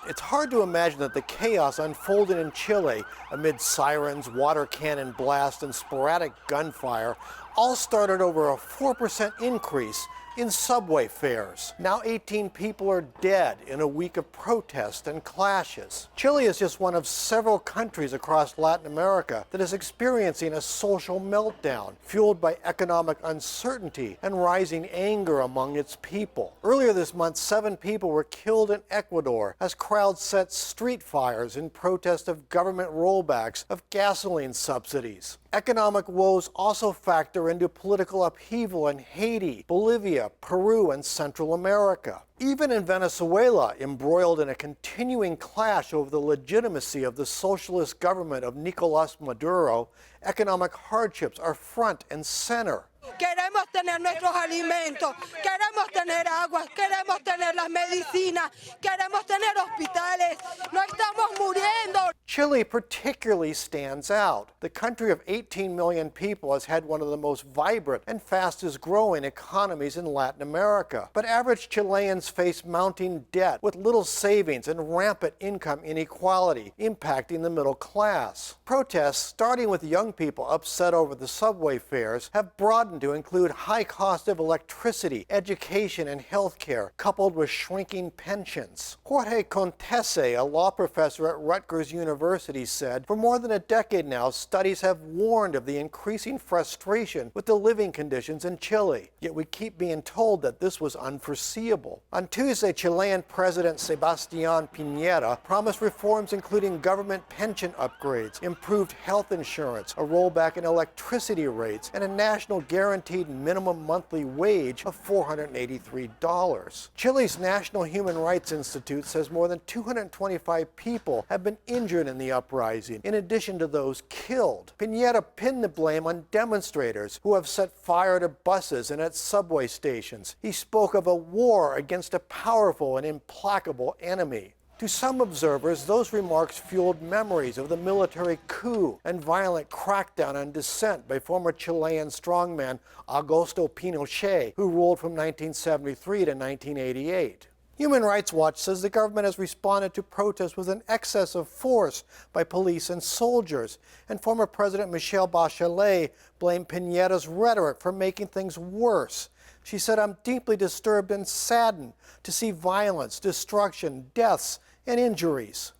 It's hard to imagine that the chaos unfolded in Chile amid sirens, water cannon blasts, and sporadic gunfire all started over a 4% increase in subway fares. Now 18 people are dead in a week of protests and clashes. Chile is just one of several countries across Latin America that is experiencing a social meltdown, fueled by economic uncertainty and rising anger among its people. Earlier this month, 7 people were killed in Ecuador as crowds set street fires in protest of government rollbacks of gasoline subsidies. Economic woes also factor into political upheaval in Haiti, Bolivia, Peru, and Central America. Even in Venezuela, embroiled in a continuing clash over the legitimacy of the socialist government of Nicolás Maduro, economic hardships are front and center. Queremos tener nuestros alimentos, queremos tener agua, queremos tener las medicinas, queremos tener hospitales, no estamos muriendo. Chile particularly stands out. The country of 18 million people has had one of the most vibrant and fastest growing economies in Latin America. But average Chileans face mounting debt with little savings and rampant income inequality impacting the middle class. Protests, starting with young people upset over the subway fares, have broadened to include high cost of electricity, education, and health care, coupled with shrinking pensions. Jorge Contese, a law professor at Rutgers University, said, for more than a decade now, studies have warned of the increasing frustration with the living conditions in Chile. Yet we keep being told that this was unforeseeable. On Tuesday, Chilean President Sebastián Piñera promised reforms including government pension upgrades, improved health insurance, a rollback in electricity rates, and a national guaranteed minimum monthly wage of $483. Chile's National Human Rights Institute says more than 225 people have been injured in the uprising, in addition to those killed. Piñera pinned the blame on demonstrators who have set fire to buses and at subway stations. He spoke of a war against a powerful and implacable enemy. To some observers, those remarks fueled memories of the military coup and violent crackdown on dissent by former Chilean strongman Augusto Pinochet, who ruled from 1973 to 1988. Human Rights Watch says the government has responded to protests with an excess of force by police and soldiers, and former President Michelle Bachelet blamed Piñera's rhetoric for making things worse. She said, "I'm deeply disturbed and saddened to see violence, destruction, deaths, and injuries."